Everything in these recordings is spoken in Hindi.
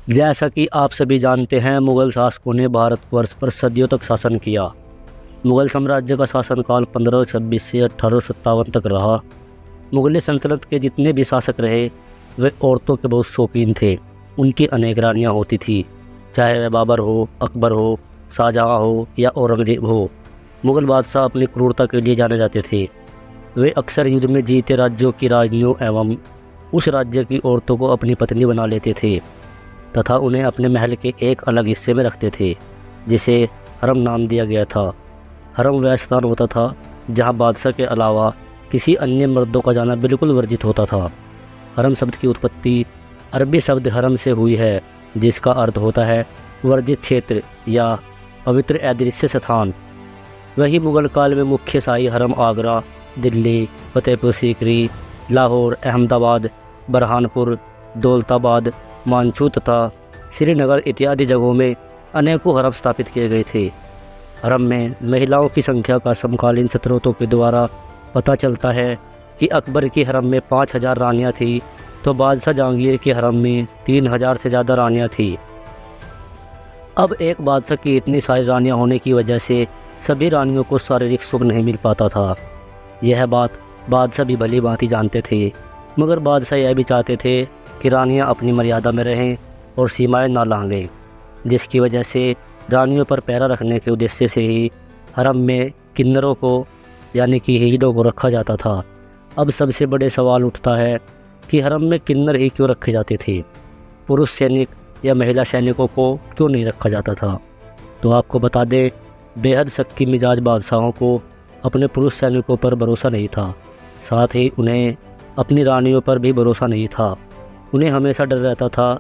जैसा कि आप सभी जानते हैं, मुग़ल शासकों ने भारतवर्ष पर सदियों तक शासन किया। मुग़ल साम्राज्य का शासनकाल 1526 से 1857 तक रहा। मुग़ल सल्तनत के जितने भी शासक रहे वे औरतों के बहुत शौकीन थे। उनकी अनेक रानियाँ होती थी, चाहे वह बाबर हो, अकबर हो, शाहजहाँ हो या औरंगजेब हो। मुग़ल बादशाह अपनी क्रूरता के लिए जाने जाते थे। वे अक्सर युद्ध में जीते राज्यों की रानियों एवं उस राज्य की औरतों को अपनी पत्नी बना लेते थे तथा उन्हें अपने महल के एक अलग हिस्से में रखते थे, जिसे हरम नाम दिया गया था। हरम वह स्थान होता था जहां बादशाह के अलावा किसी अन्य मर्दों का जाना बिल्कुल वर्जित होता था। हरम शब्द की उत्पत्ति अरबी शब्द हरम से हुई है, जिसका अर्थ होता है वर्जित क्षेत्र या पवित्र अदृश्य स्थान। वही मुग़ल काल में मुख्य शाही हरम आगरा, दिल्ली, फतेहपुर सीकरी, लाहौर, अहमदाबाद, बरहानपुर, दौलताबाद, मानचू तथा श्रीनगर इत्यादि जगहों में अनेकों हरम स्थापित किए गए थे। हरम में महिलाओं की संख्या का समकालीन स्रोतों के द्वारा पता चलता है कि अकबर की हरम में 5000 रानियाँ थीं, तो बादशाह जहांगीर के हरम में 3000 से ज़्यादा रानियाँ थीं। अब एक बादशाह की इतनी सारी रानियाँ होने की वजह से सभी रानियों को शारीरिक सुख नहीं मिल पाता था। यह बात बादशाह भी भली भांति जानते थे, मगर बादशाह यह भी चाहते थे कि रानियां अपनी मर्यादा में रहें और सीमाएं ना लांघें, जिसकी वजह से रानियों पर पहरा रखने के उद्देश्य से ही हरम में किन्नरों को यानी कि हीरों को रखा जाता था। अब सबसे बड़े सवाल उठता है कि हरम में किन्नर ही क्यों रखे जाते थे? पुरुष सैनिक या महिला सैनिकों को क्यों नहीं रखा जाता था? तो आपको बता दें, बेहद शक्की मिजाज बादशाहों को अपने पुरुष सैनिकों पर भरोसा नहीं था, साथ ही उन्हें अपनी रानियों पर भी भरोसा नहीं था। उन्हें हमेशा डर रहता था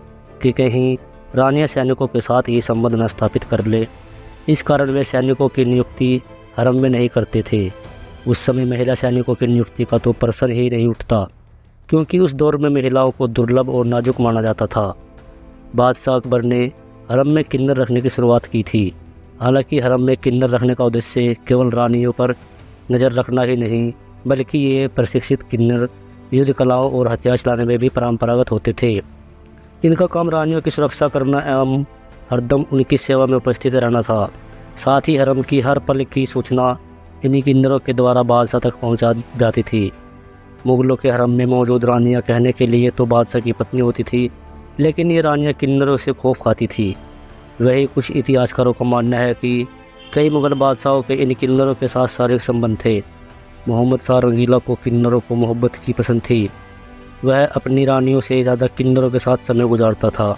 कि कहीं रानियां सैनिकों के साथ ही संबंध न स्थापित कर ले। इस कारण वे सैनिकों की नियुक्ति हरम में नहीं करते थे। उस समय महिला सैनिकों की नियुक्ति का तो प्रश्न ही नहीं उठता, क्योंकि उस दौर में महिलाओं को दुर्लभ और नाजुक माना जाता था। बादशाह अकबर ने हरम में किन्नर रखने की शुरुआत की थी। हालांकि हरम में किन्नर रखने का उद्देश्य केवल रानियों पर नज़र रखना ही नहीं, बल्कि ये प्रशिक्षित किन्नर युद्ध कलाओं और हथियार चलाने में भी परंपरागत होते थे। इनका काम रानियों की सुरक्षा करना एवं हरदम उनकी सेवा में उपस्थित रहना था। साथ ही हरम की हर पल की सूचना इन्हीं किन्नरों के द्वारा बादशाह तक पहुंचा जाती थी। मुग़लों के हरम में मौजूद रानियां कहने के लिए तो बादशाह की पत्नी होती थी, लेकिन ये रानियां किन्नरों से खौफ खाती थी। वही कुछ इतिहासकारों का मानना है कि कई मुग़ल बादशाहों के इन किन्नरों के साथ शारीरिक संबंध थे। मोहम्मद शाह रंगीला को किन्नरों को मोहब्बत की पसंद थी। वह अपनी रानियों से ज़्यादा किन्नरों के साथ समय गुजारता था।